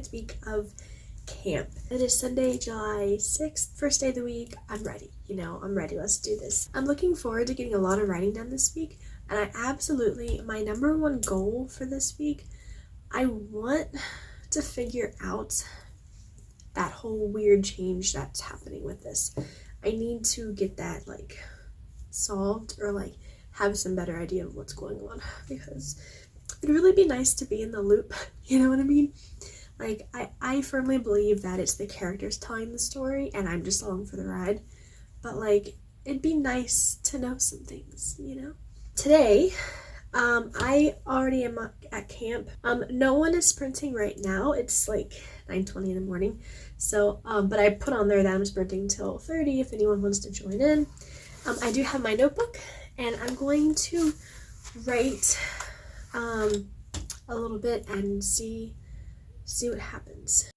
first week of camp. It is Sunday, July 6th, first day of the week. I'm ready, I'm ready. Let's do this. I'm looking forward to getting a lot of writing done this week, and my number one goal for this week, I want to figure out that whole weird change that's happening with this. I need to get that solved, or have some better idea of what's going on, because it'd really be nice to be in the loop. You know what I mean? I firmly believe that it's the characters telling the story and I'm just along for the ride, but it'd be nice to know some things, Today, I already am at camp. No one is sprinting right now. It's 9:20 in the morning. So, but I put on there that I'm sprinting till 30 if anyone wants to join in. I do have my notebook, and I'm going to write a little bit and see what happens.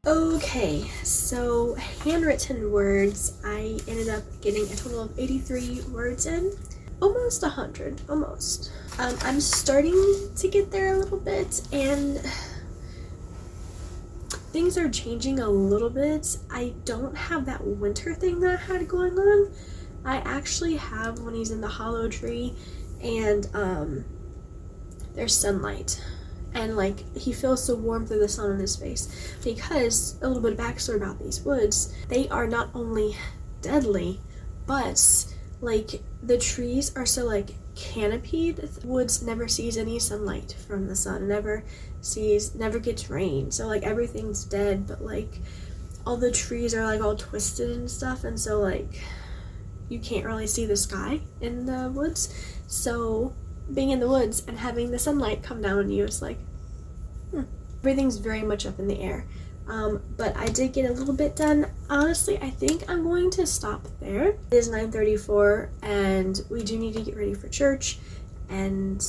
Okay, so handwritten words, I ended up getting a total of 83 words in. Almost 100, almost. I'm starting to get there a little bit, and things are changing a little bit. I don't have that winter thing that I had going on. I actually have when he's in the hollow tree, and there's sunlight. And he feels so warm through the sun on his face, because a little bit of backstory about these woods, they are not only deadly, but the trees are so canopied. The woods never sees any sunlight from the sun, never gets rain, so everything's dead, but all the trees are all twisted and stuff, and so you can't really see the sky in the woods. So being in the woods and having the sunlight come down on you, it's everything's very much up in the air. But I did get a little bit done. Honestly, I think I'm going to stop there. It is 9:34, and we do need to get ready for church and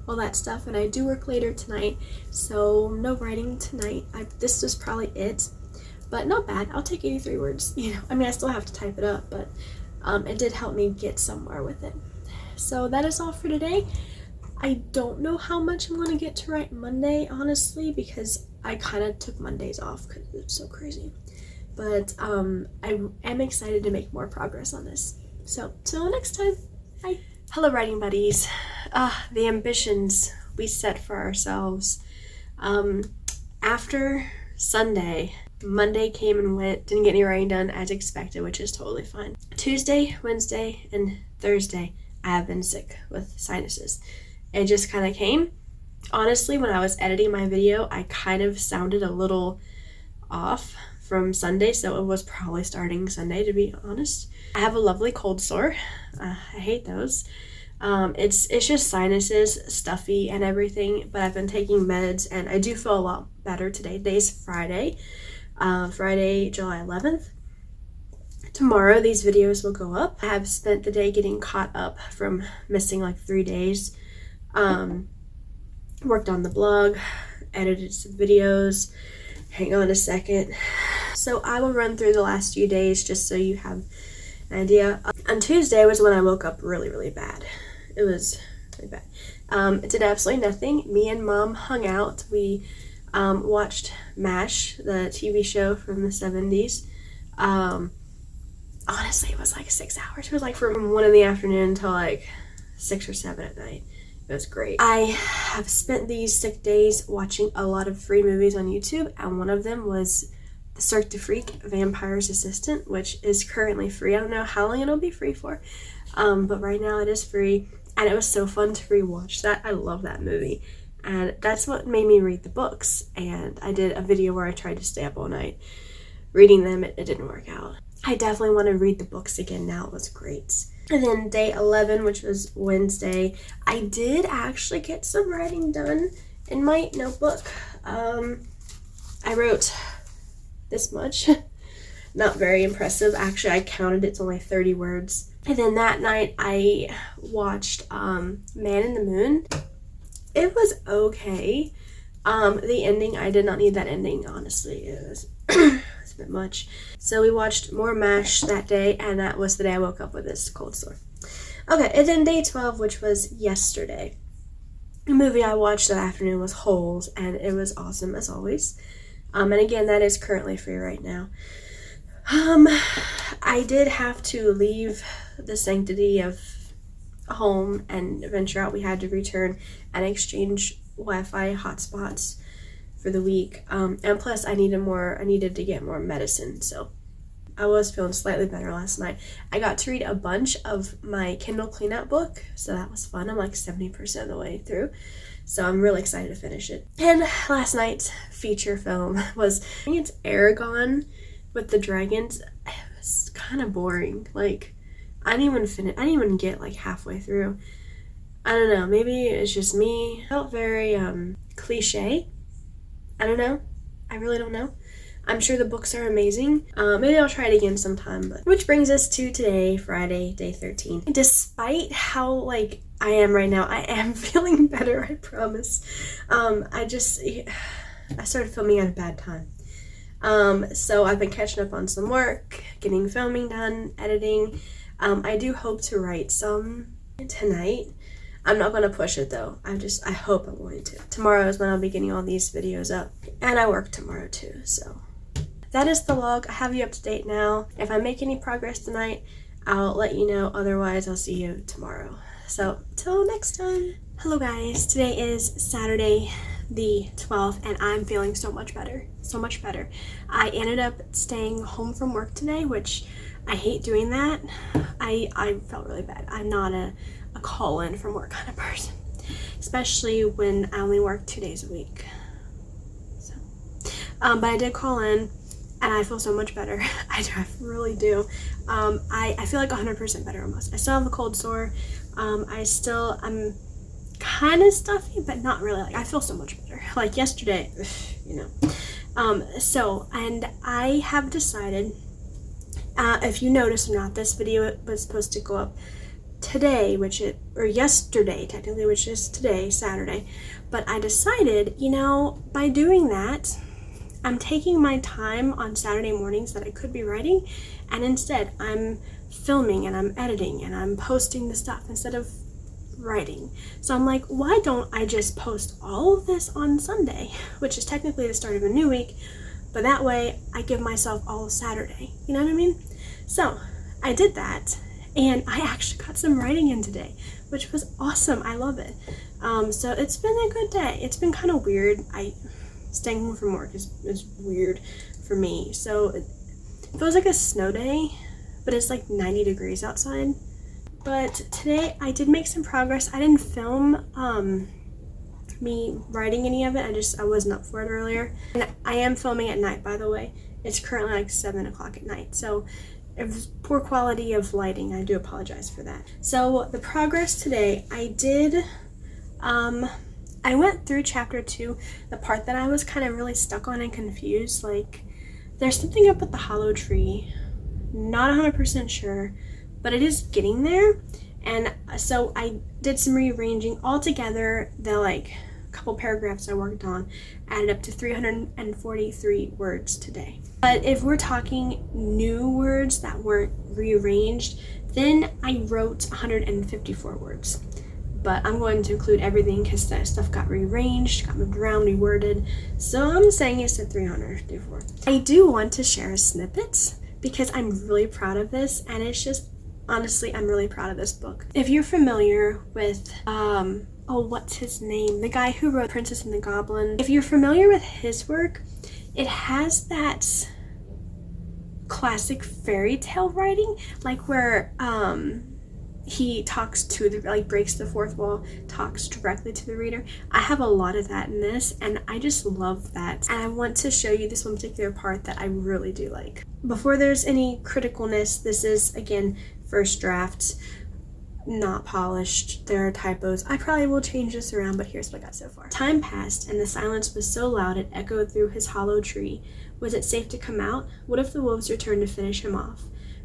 all that stuff, and I do work later tonight, so no writing tonight. This was probably it, but not bad. I'll take 83 words. I still have to type it up, but it did help me get somewhere with it. So that is all for today. I don't know how much I'm going to get to write Monday, honestly, because I kind of took Mondays off because it was so crazy. But I am excited to make more progress on this. So till next time, bye. Hello, writing buddies. The ambitions we set for ourselves. After Sunday, Monday came and went, didn't get any writing done as expected, which is totally fine. Tuesday, Wednesday, and Thursday, I have been sick with sinuses. It just kind of came. Honestly, when I was editing my video, I kind of sounded a little off from Sunday, so it was probably starting Sunday, to be honest. I have a lovely cold sore. I hate those. It's just sinuses, stuffy and everything, but I've been taking meds and I do feel a lot better today. Today's Friday, July 11th. Tomorrow these videos will go up. I have spent the day getting caught up from missing like 3 days. Worked on the blog, edited some videos. Hang on a second. So I will run through the last few days just so you have an idea. On Tuesday was when I woke up really, really bad. It was really bad. It did absolutely nothing. Me and Mom hung out. We watched MASH, the TV show from the 70s. Honestly, it was like 6 hours. It was like from 1 in the afternoon until like 6 or 7 at night. It was great. I have spent these sick days watching a lot of free movies on YouTube, and one of them was The Cirque du Freak Vampire's Assistant, which is currently free. I don't know how long it'll be free for, but right now it is free, and it was so fun to rewatch that. I love that movie, and that's what made me read the books, and I did a video where I tried to stay up all night reading them. It didn't work out. I definitely want to read the books again now. It was great. And then day 11, which was Wednesday, I did actually get some writing done in my notebook. I wrote this much. Not very impressive. Actually, I counted, it's only 30 words. And then that night, I watched Man in the Moon. It was okay. The ending, I did not need that ending, honestly. It was a bit much. So we watched more MASH that day, and that was the day I woke up with this cold sore. Okay, and then day 12, which was yesterday. The movie I watched that afternoon was Holes, and it was awesome as always. And again, that is currently free right now. I did have to leave the sanctity of home and venture out. We had to return and exchange Wi-Fi hotspots for the week, and plus I needed to get more medicine, so I was feeling slightly better last night. I got to read a bunch of my Kindle cleanout book, so that was fun. I'm like 70% of the way through, so I'm really excited to finish it. And last night's feature film was, I think it's Aragon with the dragons. It was kind of boring. Like, I didn't even get like halfway through. I don't know, maybe it's just me. It felt very cliche. I don't know. I really don't know. I'm sure the books are amazing. Maybe I'll try it again sometime. Which brings us to today, Friday, day 13. Despite how like I am right now, I am feeling better, I promise. I started filming at a bad time. So I've been catching up on some work, getting filming done, editing. I do hope to write some tonight. I'm not going to push it though. I hope I'm going to. Tomorrow is when I'll be getting all these videos up. And I work tomorrow too, so. That is the log. I have you up to date now. If I make any progress tonight, I'll let you know. Otherwise, I'll see you tomorrow. So, till next time. Hello guys. Today is Saturday the 12th and I'm feeling so much better. So much better. I ended up staying home from work today, which I hate doing that. I felt really bad. I'm not a call in from work kind of person, especially when I only work 2 days a week. So, but I did call in and I feel so much better. I really do. I feel like 100% better almost. I still have a cold sore. I'm kind of stuffy, but not really. Like, I feel so much better. Like yesterday, you know. And I have decided, if you notice or not, this video was supposed to go up today, yesterday technically, which is today, Saturday. But I decided, you know, by doing that, I'm taking my time on Saturday mornings that I could be writing, and instead I'm filming and I'm editing and I'm posting the stuff instead of writing. So I'm like, why don't I just post all of this on Sunday, which is technically the start of a new week, but that way I give myself all Saturday, you know what I mean? So I did that, and I actually got some writing in today, which was awesome. I love it. So it's been a good day. It's been kind of weird. Staying home from work is weird for me. So it feels like a snow day, but it's like 90 degrees outside. But today I did make some progress. I didn't film me writing any of it. I wasn't up for it earlier. And I am filming at night, by the way. It's currently like 7 o'clock at night, so it was poor quality of lighting. I do apologize for that. So the progress today, I did, I went through chapter 2, the part that I was kind of really stuck on and confused. Like, there's something up with the hollow tree. Not 100% sure, but it is getting there. And so I did some rearranging. Altogether, the like couple paragraphs I worked on added up to 343 words today. But if we're talking new words that weren't rearranged, then I wrote 154 words. But I'm going to include everything because that stuff got rearranged, got moved around, reworded. So I'm saying it's at 354. I do want to share snippets because I'm really proud of this, and it's just, honestly, I'm really proud of this book. If you're familiar with, what's his name? The guy who wrote Princess and the Goblin. If you're familiar with his work, it has that classic fairy tale writing, like where, he talks to the, like, breaks the fourth wall, talks directly to the reader. I have a lot of that in this, and I just love that. And I want to show you this one particular part that I really do like. Before there's any criticalness, this is, again, first draft, not polished. There are typos. I probably will change this around, but here's what I got so far. Time passed, and the silence was so loud it echoed through his hollow tree. Was it safe to come out? What if the wolves returned to finish him off?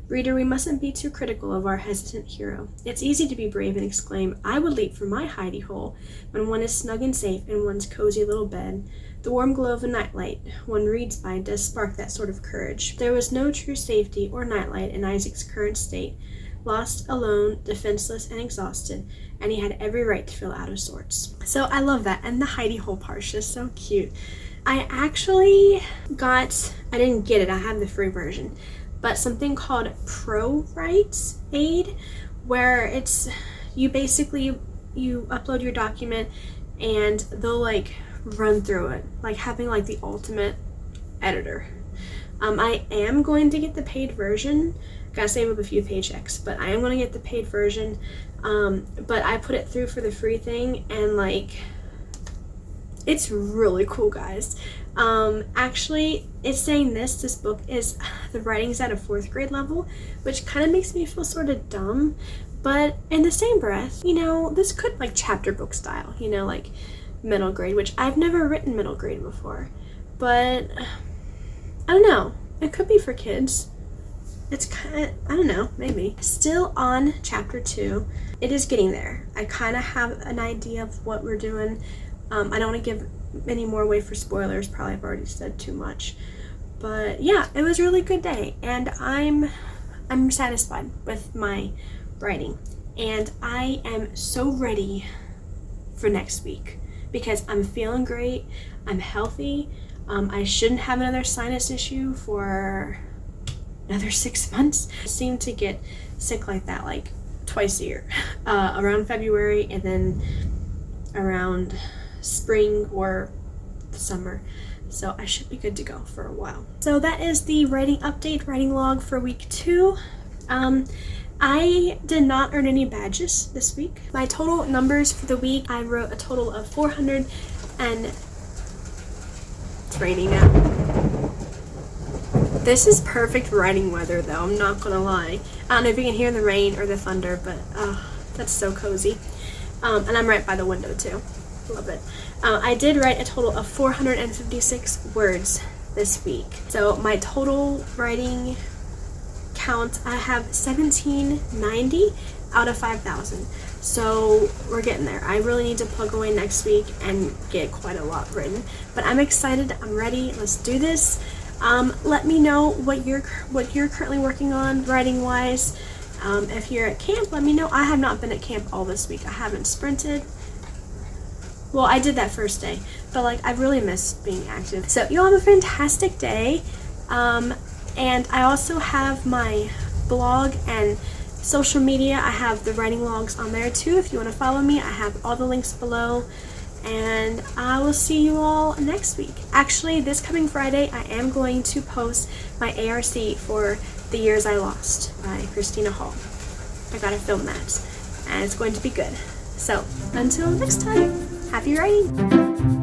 Reader, we mustn't be too critical of our hesitant hero. It's easy to be brave and exclaim, I would leap from my hidey hole, when one is snug and safe in one's cozy little bed. The warm glow of a nightlight one reads by does spark that sort of courage. There was no true safety or nightlight in Isaac's current state. Lost, alone, defenseless, and exhausted, and he had every right to feel out of sorts. So I love that, and the hidey hole part is just so cute. I actually got, I didn't get it, I have the free version, but something called ProWrite Aid, where it's, you basically, you upload your document and they'll like run through it, like having like the ultimate editor. I am going to get the paid version. Gotta save up a few paychecks, but I am going to get the paid version. But I put it through for the free thing, and like, it's really cool, guys. Actually, it's saying this book is, the writing's at a 4th grade level, which kind of makes me feel sort of dumb, but in the same breath, you know, this could like chapter book style, you know, like middle grade, which I've never written middle grade before, but I don't know, it could be for kids. It's kind of, I don't know, maybe. Still on chapter 2, it is getting there. I kind of have an idea of what we're doing. I don't want to give any more away for spoilers, probably I've already said too much. But yeah, it was a really good day, and I'm satisfied with my writing. And I am so ready for next week because I'm feeling great, I'm healthy, I shouldn't have another sinus issue for another 6 months. I seem to get sick like that like twice a year, around February and then around spring or summer, so I should be good to go for a while. So that is the writing update, writing log for week 2. I did not earn any badges this week. My total numbers for the week, I wrote a total of 400 and it's raining now. This is perfect writing weather though, I'm not gonna lie. I don't know if you can hear the rain or the thunder, but that's so cozy. And I'm right by the window too. Love it. I did write a total of 456 words this week. So my total writing count, I have 1790 out of 5,000. So we're getting there. I really need to plug away next week and get quite a lot written. But I'm excited. I'm ready. Let's do this. Let me know what you're currently working on writing wise. If you're at camp, let me know. I have not been at camp all this week. I haven't sprinted. Well, I did that first day, but like I really miss being active. So you all have a fantastic day. And I also have my blog and social media. I have the writing logs on there too. If you want to follow me, I have all the links below. And I will see you all next week. Actually, this coming Friday, I am going to post my ARC for The Years I Lost by Christina Hall. I gotta film that, and it's going to be good. So, until next time, happy writing!